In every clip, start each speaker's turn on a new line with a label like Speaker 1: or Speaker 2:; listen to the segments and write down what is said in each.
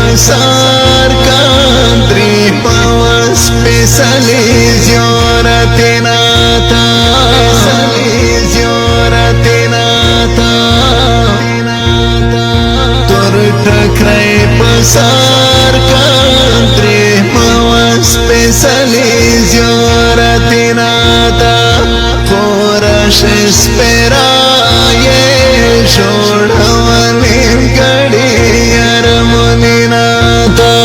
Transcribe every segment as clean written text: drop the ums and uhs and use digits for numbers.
Speaker 1: پسار کندری پوس پیسلی زیارتی ناتا تر ٹکرائی پسار کندری پوس پیسلی زیارتی ناتا خورش سپرائی شوڑولیم گڑی ارمونی ناتا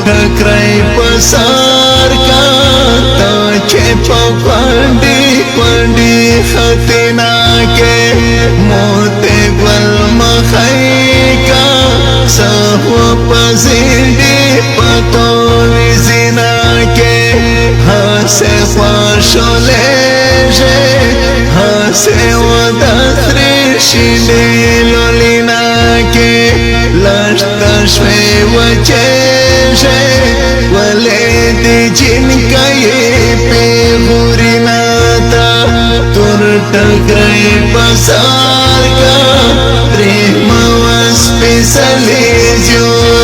Speaker 1: ٹکرائی پسار کاتا چپا پانڈی پانڈی خطینا کے موتے گل مخائی کا سہو پزیڈی پتولی زینا کے ہاسے خواشو لیجے ہاسے وداتری شیڈی لولینا کے لشتا شوی وچے ولی جن کئی پی غوری ناتا تر ٹکرائی پسار کا پریم وس پیسلی جو